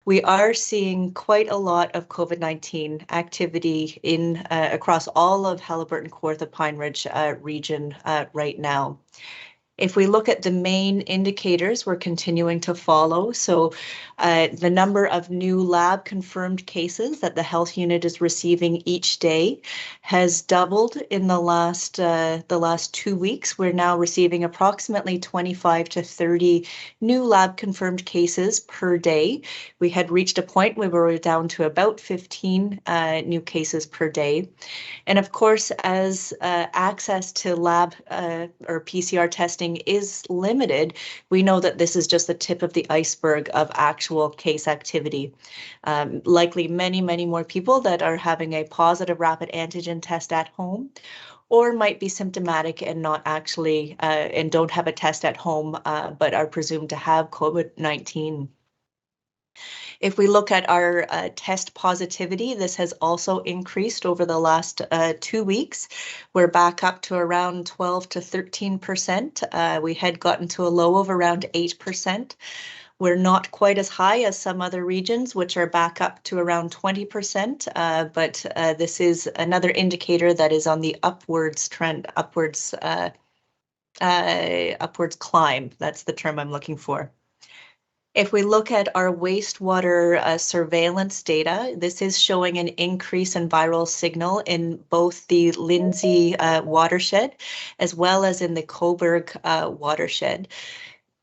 We are seeing quite a lot of COVID-19 activity in across all of Haliburton, Kawartha, Pine Ridge region right now. If we look at the main indicators we're continuing to follow, so the number of new lab confirmed cases that the health unit is receiving each day has doubled in the last 2 weeks. We're now receiving approximately 25 to 30 new lab confirmed cases per day. We had reached a point where we were down to about 15 new cases per day. And of course, as access to lab or PCR testing is limited, we know that this is just the tip of the iceberg of actual case activity. Likely many more people that are having a positive rapid antigen test at home, or might be symptomatic and not actually and don't have a test at home, but are presumed to have COVID-19. If we look at our test positivity, this has also increased over the last 2 weeks. We're back up to around 12 to 13%. We had gotten to a low of around 8%. We're not quite as high as some other regions, which are back up to around 20%, but this is another indicator that is on the upwards trend, upwards climb. That's the term I'm looking for. If we look at our wastewater surveillance data, this is showing an increase in viral signal in both the Lindsay watershed as well as in the Cobourg watershed.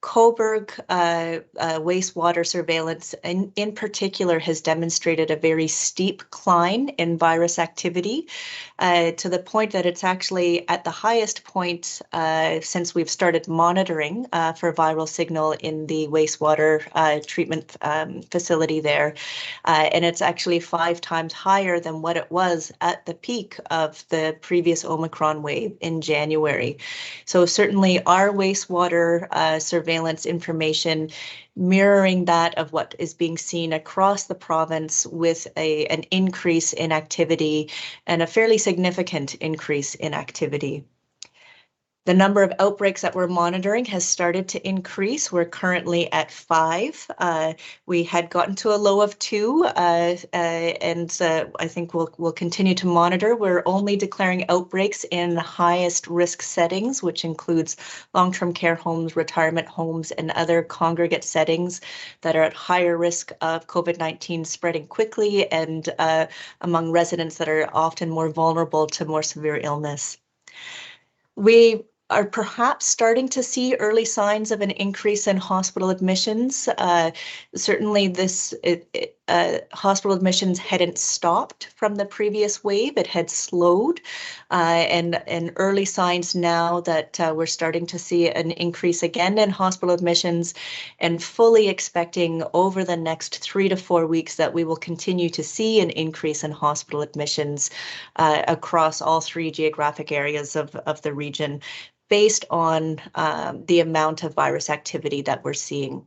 Cobourg wastewater surveillance in particular has demonstrated a very steep climb in virus activity to the point that it's actually at the highest point since we've started monitoring for viral signal in the wastewater treatment facility there. And it's actually 5 times higher than what it was at the peak of the previous Omicron wave in January. So certainly our wastewater surveillance information mirroring that of what is being seen across the province with an increase in activity and a fairly significant increase in activity. The number of outbreaks that we're monitoring has started to increase. We're currently at 5. We had gotten to a low of 2, and I think we'll continue to monitor. We're only declaring outbreaks in the highest risk settings, which includes long-term care homes, retirement homes, and other congregate settings that are at higher risk of COVID-19 spreading quickly and among residents that are often more vulnerable to more severe illness. We are perhaps starting to see early signs of an increase in hospital admissions. Certainly this hospital admissions hadn't stopped from the previous wave, it had slowed, and early signs now that we're starting to see an increase again in hospital admissions, and fully expecting over the next 3 to 4 weeks that we will continue to see an increase in hospital admissions across all 3 geographic areas of the region, based on the amount of virus activity that we're seeing.